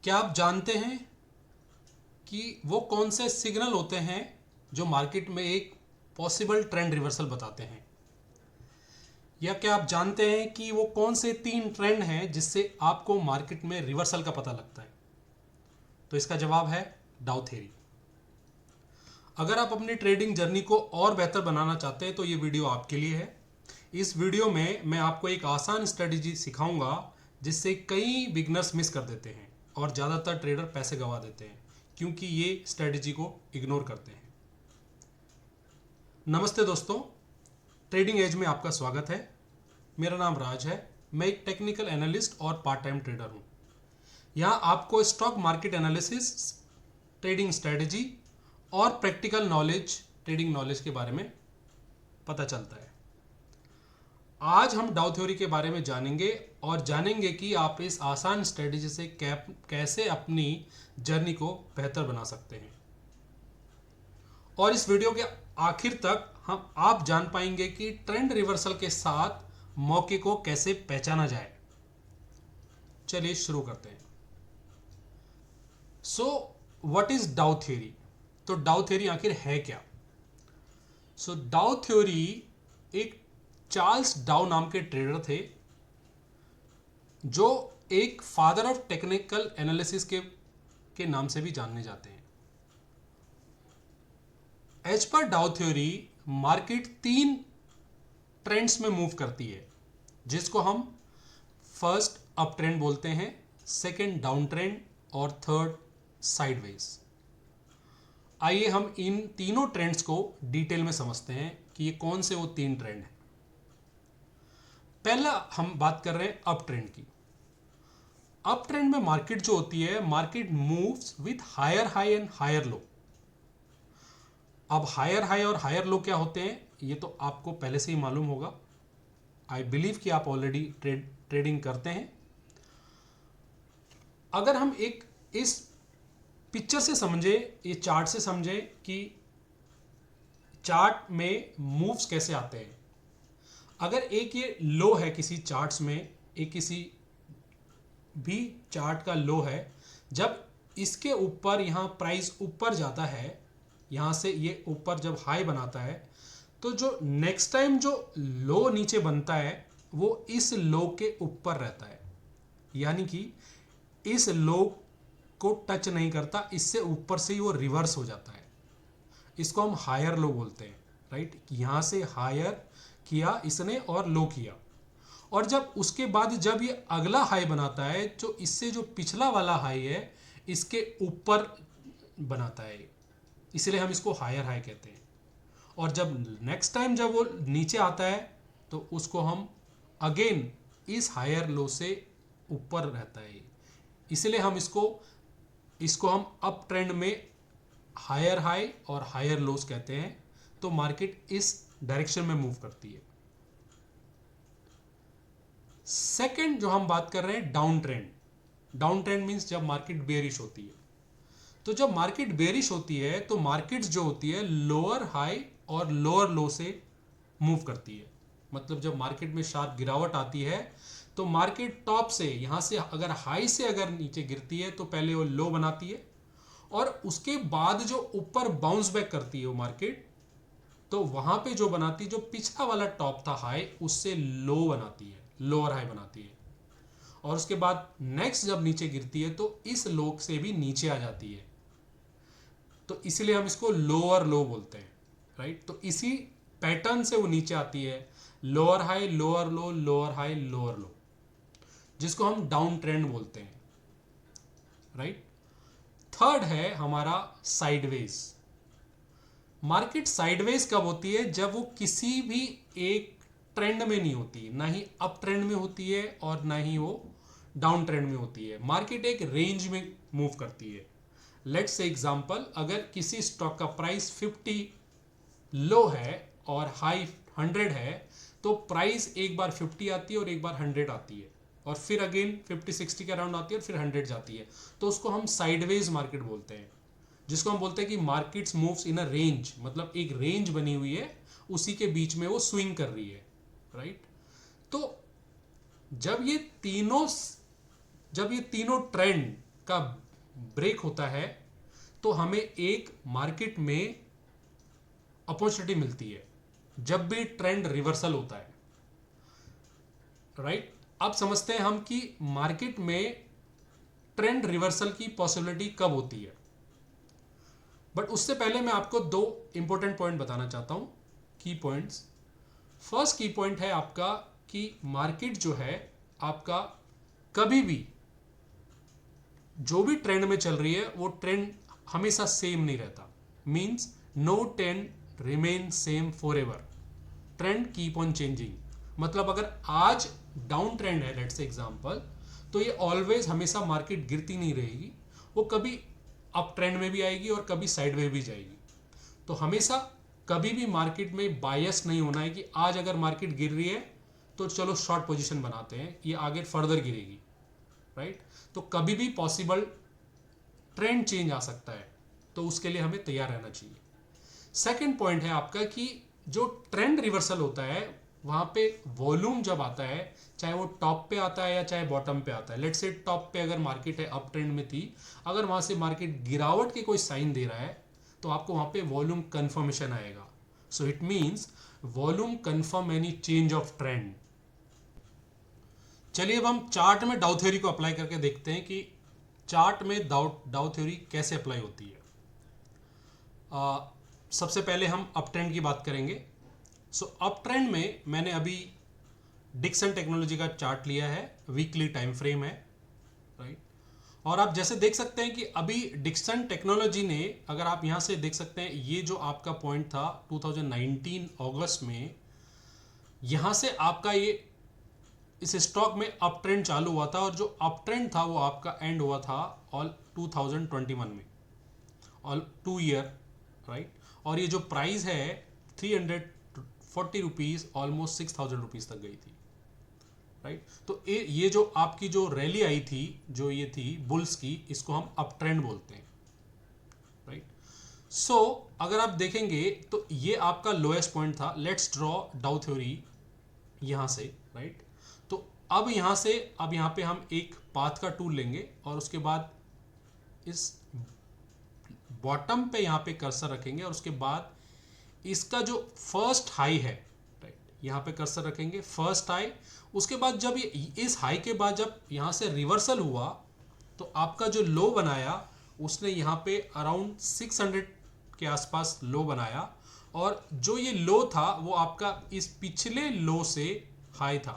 क्या आप जानते हैं कि वो कौन से सिग्नल होते हैं जो मार्केट में एक पॉसिबल ट्रेंड रिवर्सल बताते हैं? या क्या आप जानते हैं कि वो कौन से 3 ट्रेंड हैं जिससे आपको मार्केट में रिवर्सल का पता लगता है? तो इसका जवाब है डाउ थ्योरी। अगर आप अपनी ट्रेडिंग जर्नी को और बेहतर बनाना चाहते हैं तो ये वीडियो आपके लिए है। इस वीडियो में मैं आपको एक आसान स्ट्रेटजी सिखाऊंगा जिससे कई बिगनर्स मिस कर देते हैं और ज़्यादातर ट्रेडर पैसे गंवा देते हैं क्योंकि ये स्ट्रेटजी को इग्नोर करते हैं। नमस्ते दोस्तों, ट्रेडिंग एज में आपका स्वागत है। मेरा नाम राज है। मैं एक टेक्निकल एनालिस्ट और पार्ट टाइम ट्रेडर हूँ। यहाँ आपको stock market analysis, trading strategy और प्रैक्टिकल नॉलेज, ट्रेडिंग नॉलेज के बारे में पता चलता है। आज हम डाउ थ्योरी के बारे में जानेंगे और जानेंगे कि आप इस आसान स्ट्रेटजी से कैसे अपनी जर्नी को बेहतर बना सकते हैं। और इस वीडियो के आखिर तक आप जान पाएंगे कि ट्रेंड रिवर्सल के साथ मौके को कैसे पहचाना जाए। चलिए शुरू करते हैं। सो व्हाट इज डाउ थ्योरी? तो डाउ थ्योरी आखिर है क्या? सो डाउ थ्योरी एक चार्ल्स डाउ नाम के ट्रेडर थे जो एक फादर ऑफ टेक्निकल एनालिसिस के नाम से भी जाने जाते हैं। एज पर डाउ थ्योरी मार्केट 3 ट्रेंड्स में मूव करती है जिसको हम फर्स्ट अप ट्रेंड बोलते हैं, सेकंड डाउन ट्रेंड और थर्ड साइडवेज। आइए हम इन तीनों ट्रेंड्स को डिटेल में समझते हैं कि ये कौन से वो 3 ट्रेंड हैं। पहला हम बात कर रहे हैं अप ट्रेंड की। अप ट्रेंड में मार्केट जो होती है, market moves with higher high and higher low. अब हायर हाई और हायर लो क्या होते हैं ये तो आपको पहले से ही मालूम होगा। आई बिलीव कि आप ऑलरेडी ट्रेडिंग करते हैं। अगर हम एक इस पिक्चर से समझे, ये चार्ट से समझे कि चार्ट में मूव्स कैसे आते हैं। अगर एक ये लो है किसी चार्ट्स में, एक किसी भी चार्ट का लो है, जब इसके ऊपर यहाँ प्राइस ऊपर जाता है, यहाँ से ये ऊपर जब हाई बनाता है, तो जो नेक्स्ट टाइम जो लो नीचे बनता है वो इस लो के ऊपर रहता है, यानी कि इस लो को टच नहीं करता, इससे ऊपर से ही वो रिवर्स हो जाता है। इसको हम हायर लो बोलते हैं, राइट। यहाँ से हायर किया इसने और लो किया, और जब उसके बाद जब ये अगला हाई बनाता है जो इससे जो पिछला वाला हाई है इसके ऊपर बनाता है, इसलिए हम इसको हायर हाई कहते हैं। और जब नेक्स्ट टाइम जब वो नीचे आता है तो उसको हम अगेन इस हायर लो से ऊपर रहता है, इसलिए हम इसको हम अप ट्रेंड में हायर हाई और हायर लोस कहते हैं। तो मार्केट इस डायरेक्शन में मूव करती है। सेकंड जो हम बात कर रहे हैं down trend. Down trend means जब मार्केट बेयरिश होती है। तो जब मार्केट बेयरिश होती है तो मार्केट जो होती है लोअर हाई और लोअर लो से मूव करती है। मतलब जब मार्केट में शार्प गिरावट आती है तो मार्केट टॉप से, यहां से अगर हाई से अगर नीचे गिरती है तो पहले वो लो बनाती है और उसके बाद जो ऊपर बाउंस बैक करती है वो मार्केट, तो वहां पे जो बनाती, जो पिछला वाला टॉप था हाई, उससे लो बनाती है, लोअर हाई बनाती है। और उसके बाद नेक्स्ट जब नीचे गिरती है तो इस लो से भी नीचे आ जाती है, तो इसलिए हम इसको लोअर लो बोलते हैं, राइट। तो इसी पैटर्न से वो नीचे आती है, लोअर हाई लोअर लो, लोअर हाई लोअर लो, जिसको हम डाउन ट्रेंड बोलते हैं, राइट। थर्ड है हमारा साइडवेज। मार्केट साइडवेज कब होती है? जब वो किसी भी एक ट्रेंड में नहीं होती, ना ही अप ट्रेंड में होती है और ना ही वो डाउन ट्रेंड में होती है। मार्केट एक रेंज में मूव करती है। लेट्स से एग्जांपल, अगर किसी स्टॉक का प्राइस 50 लो है और हाई 100 है तो प्राइस एक बार 50 आती है और एक बार 100 आती है और फिर अगेन 50-60 के अराउंड आती है और फिर 100 जाती है। तो उसको हम साइडवेज मार्केट बोलते हैं, जिसको हम बोलते हैं कि markets moves in a range. मतलब एक रेंज बनी हुई है, उसी के बीच में वो स्विंग कर रही है, राइट। तो जब ये तीनों ट्रेंड का ब्रेक होता है तो हमें एक मार्केट में अपॉर्चुनिटी मिलती है जब भी ट्रेंड रिवर्सल होता है, राइट। अब समझते हैं हम कि मार्केट में ट्रेंड रिवर्सल की पॉसिबिलिटी कब होती है। बट उससे पहले मैं आपको दो इंपॉर्टेंट पॉइंट बताना चाहता हूं, की पॉइंट्स। फर्स्ट की पॉइंट है आपका कि मार्केट जो है आपका कभी भी जो भी ट्रेंड में चल रही है वो ट्रेंड हमेशा सेम नहीं रहता। Means no trend remain same forever, trend keep on changing. मतलब अगर आज डाउन ट्रेंड है लेट्स से एग्जांपल, तो ये ऑलवेज हमेशा मार्केट गिरती नहीं रहेगी, वो कभी अप ट्रेंड में भी आएगी और कभी साइड में भी जाएगी। तो हमेशा कभी भी मार्केट में बायस नहीं होना है कि आज अगर मार्केट गिर रही है तो चलो शॉर्ट पोजीशन बनाते हैं, ये आगे फर्दर गिरेगी, राइट। तो कभी भी पॉसिबल ट्रेंड चेंज आ सकता है, तो उसके लिए हमें तैयार रहना चाहिए। सेकंड पॉइंट है आपका कि जो ट्रेंड रिवर्सल होता है वहां पे वॉल्यूम जब आता है, चाहे वो टॉप पे आता है या चाहे बॉटम पे आता है। लेट्स से टॉप पे अगर मार्केट है अप ट्रेंड में थी, अगर वहां से मार्केट गिरावट के कोई साइन दे रहा है तो आपको वहां पे वॉल्यूम कंफर्मेशन आएगा। So it means volume confirm any change of trend. चलिए अब हम चार्ट में डाउ थ्योरी को अप्लाई करके देखते हैं कि चार्ट में डाउ थ्योरी कैसे अप्लाई होती है। सबसे पहले हम अप ट्रेंड की बात करेंगे। सो अप ट्रेंड में मैंने अभी डिक्सन टेक्नोलॉजी का चार्ट लिया है, वीकली टाइम फ्रेम है, राइट। और आप जैसे देख सकते हैं कि अभी डिक्सन टेक्नोलॉजी ने, अगर आप यहां से देख सकते हैं, ये जो आपका पॉइंट था 2019 अगस्त में, यहां से आपका ये इस स्टॉक में अप ट्रेंड चालू हुआ था और जो अप ट्रेंड था वो आपका एंड हुआ था ऑल 2021 में, ऑल 2 ईयर, राइट। और ये जो प्राइस है 340 रुपीज ऑलमोस्ट 6000 रुपीज तक गई थी, राइट। तो ये जो आपकी जो रैली आई थी, जो ये थी बुल्स की, इसको हम अप ट्रेंड बोलते हैं, राइट। सो अगर आप देखेंगे तो ये आपका लोएस्ट पॉइंट था। लेट्स ड्रॉ डाउ थ्योरी यहां से, राइट। तो अब यहां से, अब यहां पे हम एक पाथ का टूल लेंगे और उसके बाद इस बॉटम पे यहां पे कर्सर रखेंगे और उसके बाद इसका जो फर्स्ट हाई है, राइट, यहां पे कर्सर रखेंगे, फर्स्ट हाई। उसके बाद जब ये इस हाई के बाद जब यहां से रिवर्सल हुआ तो आपका जो लो बनाया उसने यहां पे अराउंड 600 के आसपास लो बनाया, और जो ये लो था वो आपका इस पिछले लो से हाई था,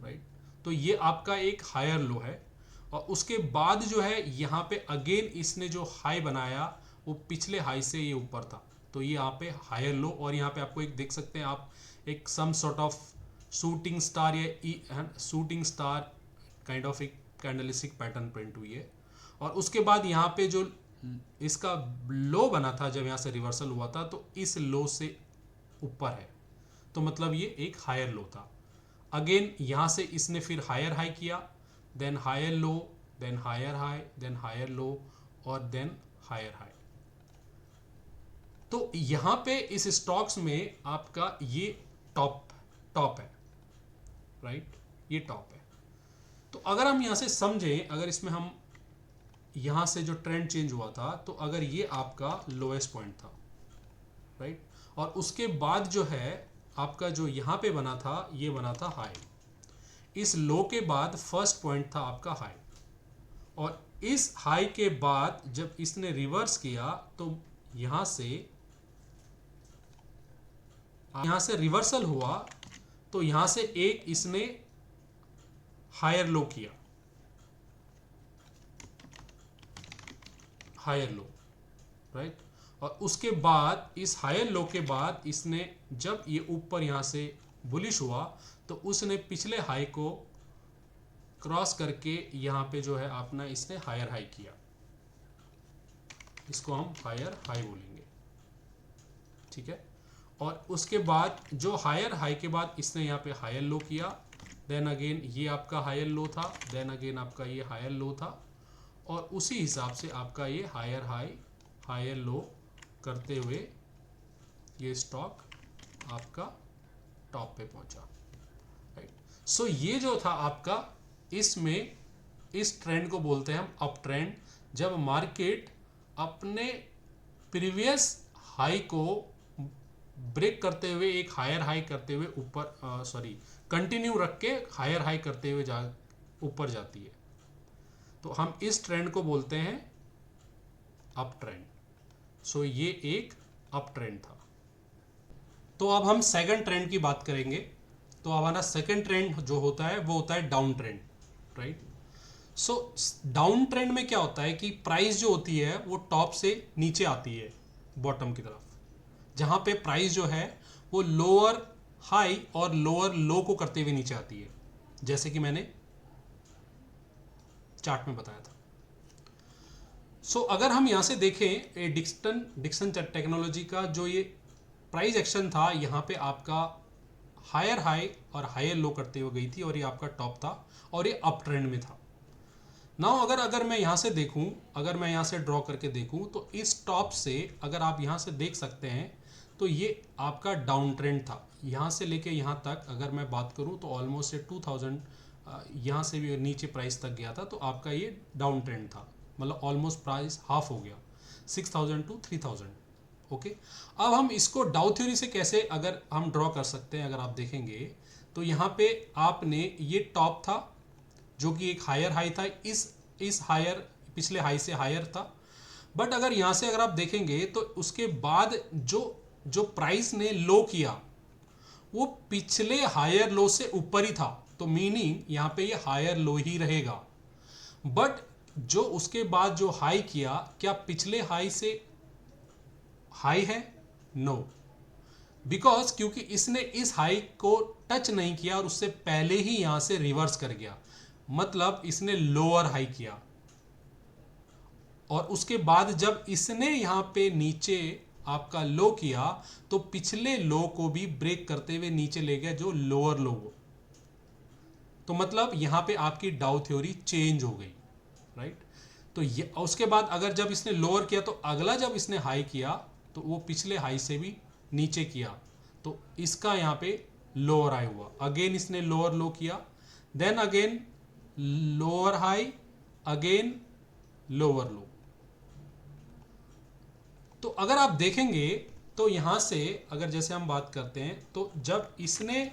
राइट। तो ये आपका एक हायर लो है। और उसके बाद जो है यहाँ पे अगेन इसने जो हाई बनाया वो पिछले हाई से ये ऊपर था, तो ये यहाँ पे हायर लो। और यहाँ पे आपको एक देख सकते हैं आप, एक some sort of shooting star या शूटिंग स्टार काइंड ऑफ एक कैंडलस्टिक पैटर्न प्रिंट हुई है। और उसके बाद यहाँ पे जो इसका लो बना था जब यहाँ से रिवर्सल हुआ था, तो इस लो से ऊपर है, तो मतलब ये एक हायर लो था। अगेन यहाँ से इसने फिर हायर हाई किया, then higher low, then higher high, then higher low और देन हायर हाई। तो यहां पे इस स्टॉक्स में आपका ये टॉप है, राइट, ये टॉप है। तो अगर हम यहां से समझें, अगर इसमें हम यहां से जो ट्रेंड चेंज हुआ था, तो अगर ये आपका लोएस्ट पॉइंट था, राइट, और उसके बाद जो है आपका जो यहां पे बना था, ये बना था हाई। इस लो के बाद फर्स्ट पॉइंट था आपका हाई, और इस हाई के बाद जब इसने रिवर्स किया तो यहां से रिवर्सल हुआ, तो यहां से एक इसने हायर लो किया, हायर लो, राइट। और उसके बाद इस हायर लो के बाद इसने जब ये ऊपर यहां से बुलिश हुआ तो उसने पिछले हाई को क्रॉस करके यहां पे जो है अपना इसने हायर हाई किया, इसको हम हायर हाई बोलेंगे, ठीक है। और उसके बाद जो हायर हाई के बाद इसने यहाँ पे हायर लो किया, देन अगेन ये आपका हायर लो था, देन अगेन आपका ये हायर लो था, और उसी हिसाब से आपका ये हायर हाई हायर लो करते हुए ये स्टॉक आपका टॉप पे पहुंचा, राइट। सो ये जो था आपका, इसमें इस ट्रेंड को बोलते हैं हम अप ट्रेंड, जब मार्केट अपने प्रीवियस हाई को ब्रेक करते हुए एक हायर हाई करते हुए ऊपर कंटिन्यू रख के हायर हाई करते हुए ऊपर जाती है, तो हम इस ट्रेंड को बोलते हैं अप ट्रेंड। सो ये एक अप ट्रेंड था। तो अब हम सेकंड ट्रेंड की बात करेंगे। तो हमारा सेकंड ट्रेंड जो होता है वो होता है down trend, right. So down trend में क्या होता है कि प्राइस जो होती है वो टॉप से नीचे आती है बॉटम की तरफ, जहां पे प्राइस जो है वो लोअर हाई और लोअर लो को करते हुए नीचे आती है, जैसे कि मैंने चार्ट में बताया था। सो अगर हम यहां से देखें डिक्सन टेक्नोलॉजी का जो ये प्राइस एक्शन था, यहां पे आपका हायर हाई और हायर लो करते हुए गई थी और ये आपका टॉप था और ये अप ट्रेंड में था। नाउ अगर मैं यहां से देखूं, अगर मैं यहां से ड्रॉ करके देखूं, तो इस टॉप से अगर आप यहां से देख सकते हैं तो ये आपका डाउन ट्रेंड था। यहां से लेके यहां तक अगर मैं बात करूं तो ऑलमोस्ट 2000 यहां से भी नीचे प्राइस तक गया था, तो आपका ये डाउन ट्रेंड था, मतलब ऑलमोस्ट प्राइस हाफ हो गया 6000 टू 3000। ओके, अब हम इसको डाउ थ्योरी से कैसे अगर हम ड्रॉ कर सकते हैं, अगर आप देखेंगे तो यहाँ पे आपने ये टॉप था जो कि एक हायर हाई था, इस हायर पिछले हाई से हायर था, बट अगर यहाँ से अगर आप देखेंगे तो उसके बाद जो प्राइस ने लो किया वो पिछले हायर लो से ऊपर ही था, तो मीनिंग यहाँ पे ये हायर लो ही रहेगा। बट जो उसके बाद जो हाई किया, क्या पिछले हाई से हाई है? नो, बिकॉज क्योंकि इसने इस हाई को टच नहीं किया और उससे पहले ही यहां से रिवर्स कर गया, मतलब इसने लोअर हाई किया और उसके बाद जब इसने यहां पे नीचे आपका लो किया तो पिछले लो को भी ब्रेक करते हुए नीचे ले गया जो लोअर लो को, तो मतलब यहां पे आपकी डाउ थ्योरी चेंज हो गई, राइट। तो ये उसके बाद अगर जब इसने लोअर किया तो अगला जब इसने हाई किया तो वो पिछले हाई से भी नीचे किया, तो इसका यहां पे लोअर हाई हुआ, अगेन इसने लोअर लो किया, then again lower high, again lower low. तो अगर आप देखेंगे तो यहां से अगर जैसे हम बात करते हैं तो जब इसने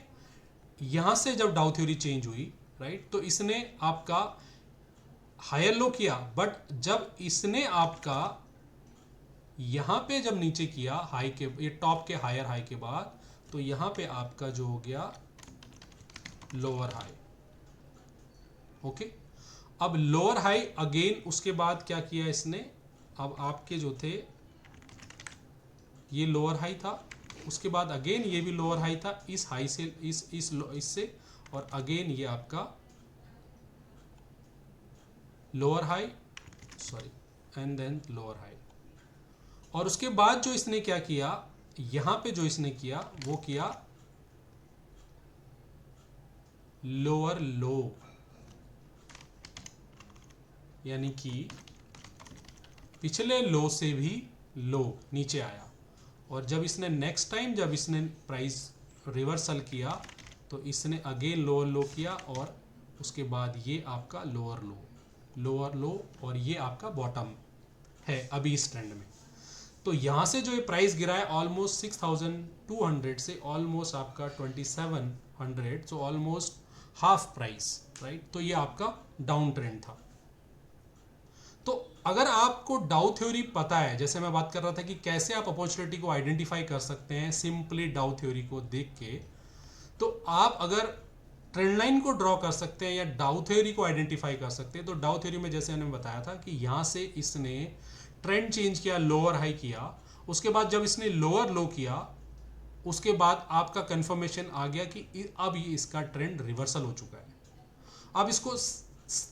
यहां से जब डाउ थ्योरी चेंज हुई, राइट, तो इसने आपका हायर लो किया, बट जब इसने आपका यहां पे जब नीचे किया हाई के, ये टॉप के हायर हाई के बाद, तो यहां पे आपका जो हो गया लोअर हाई। ओके, अब लोअर हाई अगेन उसके बाद क्या किया इसने, अब आपके जो थे ये लोअर हाई था, उसके बाद अगेन ये भी लोअर हाई था इस हाई से इससे, और अगेन ये आपका lower high and then lower high, और उसके बाद जो इसने क्या किया, यहां पे जो इसने किया वो किया लोअर लो, यानी कि पिछले लो से भी लो नीचे आया, और जब इसने नेक्स्ट टाइम जब इसने प्राइस रिवर्सल किया तो इसने अगेन लोअर लो किया, और उसके बाद ये आपका लोअर लो और ये आपका बॉटम है अभी इस ट्रेंड में। तो यहां से जो ये प्राइस गिरा है ऑलमोस्ट 6200 से ऑलमोस्ट आपका 2700, so almost half price, right. तो ये आपका डाउन ट्रेंड था। तो अगर आपको डाउ थ्योरी पता है, जैसे मैं बात कर रहा था कि कैसे आप अपॉर्चुनिटी को आइडेंटिफाई कर सकते हैं सिंपली डाउ थ्योरी को देख के, तो आप अगर ट्रेंड लाइन को ड्रॉ कर सकते हैं या डाउ थ्योरी को आइडेंटिफाई कर सकते हैं। तो डाउ थ्योरी में जैसे मैंने बताया था कि यहां से इसने ट्रेंड चेंज किया, लोअर हाई किया, उसके बाद जब इसने लोअर लो किया उसके बाद आपका कंफर्मेशन आ गया कि अब ये इसका ट्रेंड रिवर्सल हो चुका है। अब इसको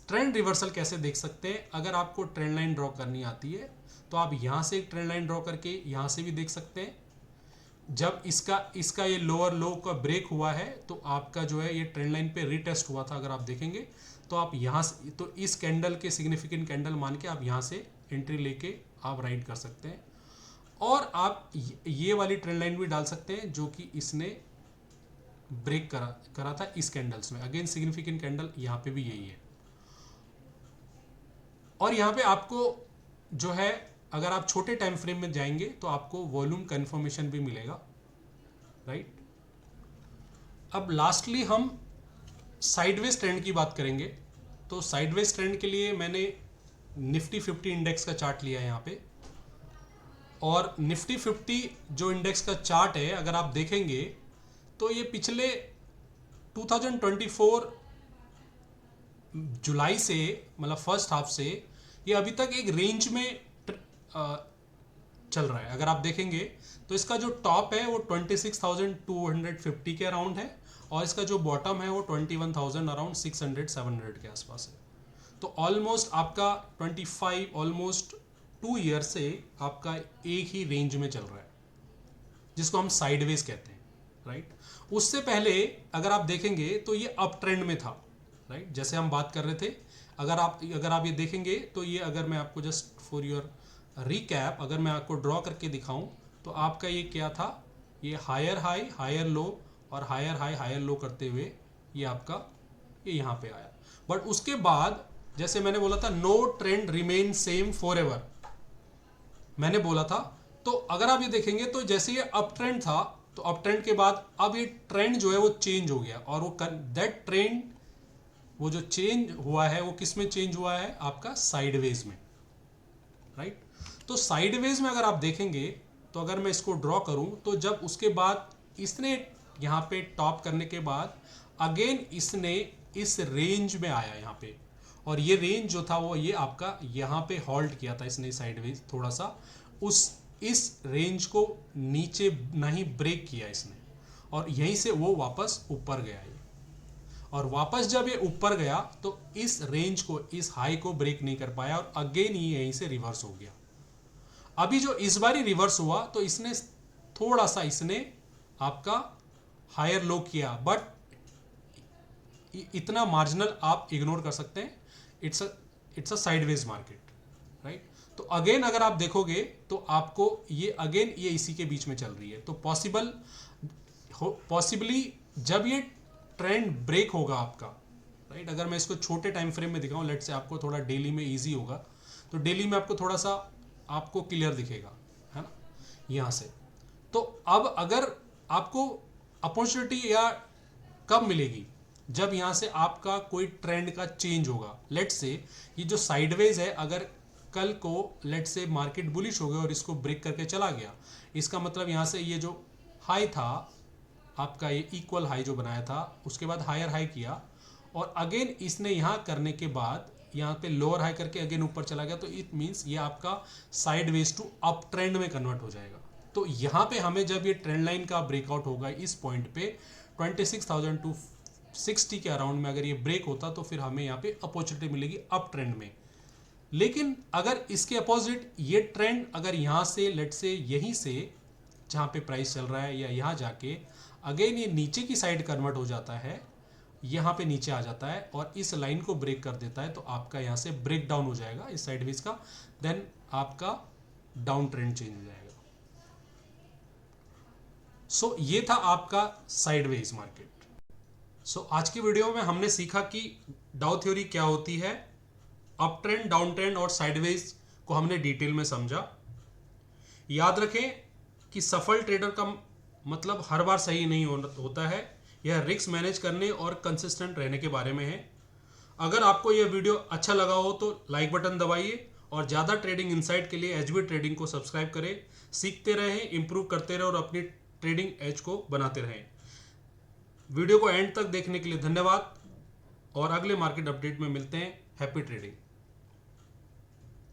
ट्रेंड रिवर्सल कैसे देख सकते हैं, अगर आपको ट्रेंड लाइन ड्रॉ करनी आती है तो आप यहां से एक ट्रेंड लाइन ड्रॉ करके यहां से भी देख सकते हैं। जब इसका ये लोअर लो का ब्रेक हुआ है तो आपका जो है ये ट्रेंड लाइन पे रीटेस्ट हुआ था, अगर आप देखेंगे तो आप यहां से, तो इस कैंडल के सिग्निफिकेंट कैंडल मान के आप यहां से एंट्री लेके आप राइड कर सकते हैं, और आप ये वाली ट्रेंड लाइन भी डाल सकते हैं जो कि इसने ब्रेक करा था इस कैंडल्स में। अगेन सिग्निफिकेंट कैंडल यहाँ पे भी यही है। और यहाँ पे आपको जो है, अगर आप छोटे टाइम फ्रेम में जाएंगे तो आपको वॉल्यूम कंफर्मेशन भी मिलेगा, राइट। अब लास्टली हम साइडवेज ट्रेंड की बात करेंगे। तो साइडवेज ट्रेंड के लिए मैंने निफ्टी 50 इंडेक्स का चार्ट लिया है यहाँ पे, और निफ्टी 50 जो इंडेक्स का चार्ट है अगर आप देखेंगे तो ये पिछले 2024 जुलाई से, मतलब फर्स्ट हाफ से ये अभी तक एक रेंज में चल रहा है। अगर आप देखेंगे तो इसका जो टॉप है वो 26,250 के अराउंड है, और इसका जो बॉटम है वो 21,000 अराउंड 600-700 के आसपास है। तो ऑलमोस्ट आपका 25 ऑलमोस्ट 2 ईयर से आपका एक ही रेंज में चल रहा है, जिसको हम साइडवेज कहते हैं, राइट। उससे पहले अगर आप देखेंगे तो ये अप ट्रेंड में था, राइट, जैसे हम बात कर रहे थे। अगर आप ये देखेंगे तो ये, अगर मैं आपको जस्ट फॉर योर रिकैप अगर मैं आपको ड्रॉ करके दिखाऊं तो आपका ये क्या था, ये हायर हाई हायर लो और हायर हाई हायर लो करते हुए ये आपका ये यहाँ पे आया। बट उसके बाद जैसे मैंने बोला था, no trend remain same forever, मैंने बोला था। तो अगर आप ये देखेंगे तो जैसे ये अप ट्रेंड था, तो अप ट्रेंड के बाद अब ये ट्रेंड जो है वो चेंज हो गया, और वो दैट ट्रेंड वो जो चेंज हुआ है वो किस में चेंज हुआ है, आपका साइडवेज में, राइट। तो साइडवेज में अगर आप देखेंगे तो अगर मैं इसको ड्रॉ करूं तो जब उसके बाद इसने यहाँ पे टॉप करने के बाद अगेन इसने इस रेंज में आया यहाँ पे, और ये रेंज जो था वो ये आपका यहाँ पे हॉल्ट किया था इसने साइडवेज, थोड़ा सा इस रेंज को नीचे नहीं ब्रेक किया इसने, और यहीं से वो वापस ऊपर गया ये, और वापस जब ये ऊपर गया तो इस रेंज को, इस हाई को ब्रेक नहीं कर पाया, और अगेन ही यहीं से रिवर्स हो गया। अभी जो इस बारी रिवर्स हुआ तो इसने थोड़ा सा आपका हायर लो किया, बट इतना मार्जिनल आप इग्नोर कर सकते हैं। It's a sideways market, right. तो अगेन अगर आप देखोगे तो आपको ये अगेन ये इसी के बीच में चल रही है। तो पॉसिबली जब ये ट्रेंड ब्रेक होगा आपका, राइट, अगर मैं इसको छोटे टाइम फ्रेम में दिखाऊं, लेट से आपको थोड़ा डेली में इजी होगा, तो डेली में आपको थोड़ा सा आपको क्लियर दिखेगा, है ना, यहाँ से। तो अब अगर आपको अपॉर्चुनिटी या कब मिलेगी, जब यहाँ से आपका कोई ट्रेंड का चेंज होगा। लेट से ये जो साइडवेज है, अगर कल को लेट से मार्केट बुलिश हो गया और इसको ब्रेक करके चला गया, इसका मतलब यहाँ से ये जो हाई था आपका, ये इक्वल हाई जो बनाया था, उसके बाद हायर हाई किया, और अगेन इसने यहाँ करने के बाद यहाँ पे लोअर हाई करके अगेन ऊपर चला गया, तो इट मीन्स ये आपका साइडवेज टू अप ट्रेंड में कन्वर्ट हो जाएगा। तो यहाँ पे हमें जब ये ट्रेंड लाइन का ब्रेकआउट होगा इस पॉइंट पे 26,260 के अराउंड में, अगर ये ब्रेक होता तो फिर हमें यहाँ पे अपॉर्चुनिटी मिलेगी अप ट्रेंड में। लेकिन अगर इसके अपोजिट ये ट्रेंड अगर यहाँ से लेट से यहीं से जहाँ पे प्राइस चल रहा है या यहाँ जाके अगेन ये नीचे की साइड कन्वर्ट हो जाता है, यहाँ पे नीचे आ जाता है और इस लाइन को ब्रेक कर देता है, तो आपका यहाँ से ब्रेक डाउन हो जाएगा इस साइडवेज का, देन आपका डाउन ट्रेंड चेंज हो जाएगा। सो ये था आपका साइडवेज मार्केट। सो आज की वीडियो में हमने सीखा कि डाउ थ्योरी क्या होती है, अप ट्रेंड, डाउन ट्रेंड और साइडवेज को हमने डिटेल में समझा। याद रखें कि सफल ट्रेडर का मतलब हर बार सही नहीं होता है, यह रिस्क मैनेज करने और कंसिस्टेंट रहने के बारे में है। अगर आपको यह वीडियो अच्छा लगा हो तो लाइक बटन दबाइए, और ज़्यादा ट्रेडिंग इनसाइट के लिए एचबी ट्रेडिंग को सब्सक्राइब करें। सीखते रहें, इंप्रूव करते रहें और अपनी ट्रेडिंग एज को बनाते रहें। वीडियो को एंड तक देखने के लिए धन्यवाद, और अगले मार्केट अपडेट में मिलते हैं। Happy trading.